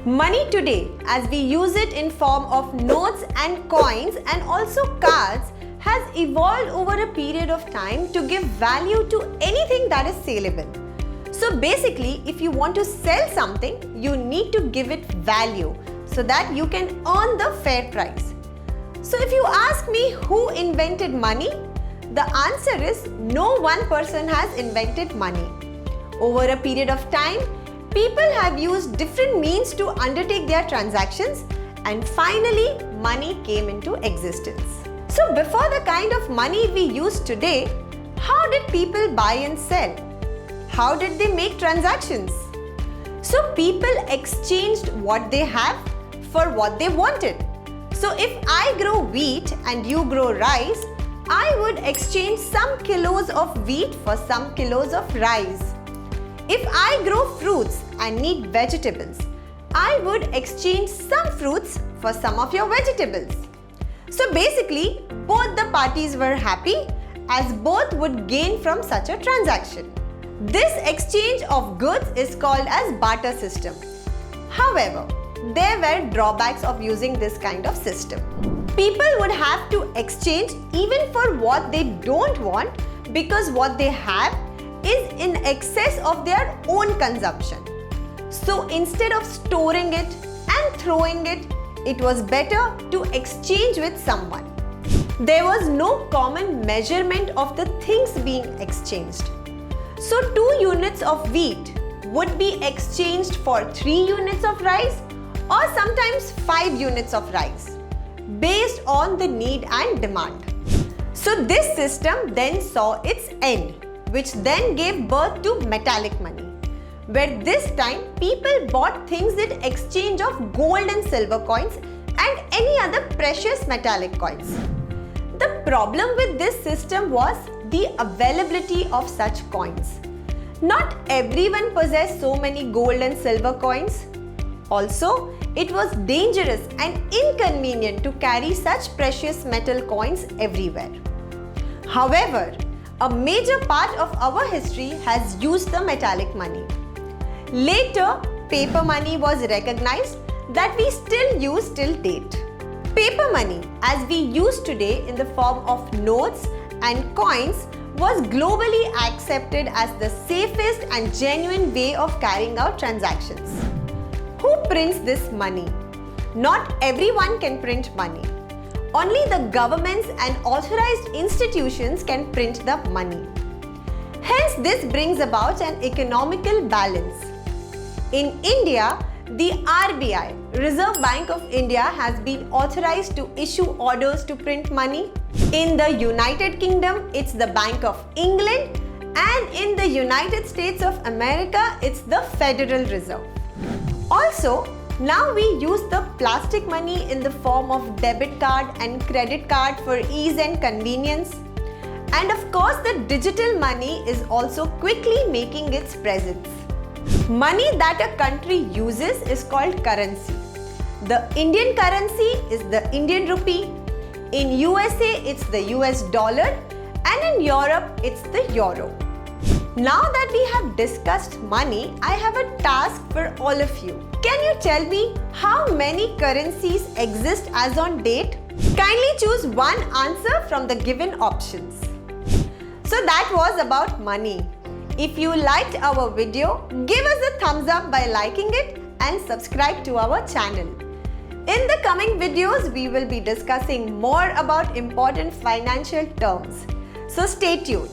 Money today, as we use it in form of notes and coins and also cards, has evolved over a period of time to give value to anything that is saleable. So basically, if you want to sell something, you need to give it value so that you can earn the fair price. So if you ask me who invented money, the answer is no one person has invented money. Over a period of time, people have used different means to undertake their transactions, and finally money came into existence. So before the kind of money we use today, how did people buy and sell? How did they make transactions? So people exchanged what they have for what they wanted. So if I grow wheat and you grow rice, I would exchange some kilos of wheat for some kilos of rice. If I grow fruits and need vegetables, I would exchange some fruits for some of your vegetables. So basically, both the parties were happy as both would gain from such a transaction. This exchange of goods is called as barter system. However, there were drawbacks of using this kind of system. People would have to exchange even for what they don't want because what they have is in excess of their own consumption. So instead of storing it and throwing it, it was better to exchange with someone. There was no common measurement of the things being exchanged. So 2 units of wheat would be exchanged for 3 units of rice or sometimes 5 units of rice based on the need and demand. So this system then saw its end, which then gave birth to metallic money, where this time people bought things in exchange of gold and silver coins and any other precious metallic coins. The problem with this system was the availability of such coins. Not everyone possessed so many gold and silver coins. Also, it was dangerous and inconvenient to carry such precious metal coins everywhere. However, a major part of our history has used the metallic money. Later, paper money was recognized that we still use till date. Paper money, as we use today in the form of notes and coins, was globally accepted as the safest and genuine way of carrying out transactions. Who prints this money? Not everyone can print money. Only the governments and authorized institutions can print the money. Hence, this brings about an economical balance. In India, the RBI, Reserve Bank of India, has been authorized to issue orders to print money. In the United Kingdom, it's the Bank of England, and in the United States of America, it's the Federal Reserve. Also, now we use the plastic money in the form of debit card and credit card for ease and convenience. And of course, the digital money is also quickly making its presence. Money that a country uses is called currency. The Indian currency is the Indian rupee. In USA, it's the US dollar, and in Europe, it's the euro. Now that we have discussed money, I have a task for all of you. Can you tell me how many currencies exist as on date? Kindly choose one answer from the given options. So that was about money. If you liked our video, give us a thumbs up by liking it and subscribe to our channel. In the coming videos, we will be discussing more about important financial terms. So stay tuned.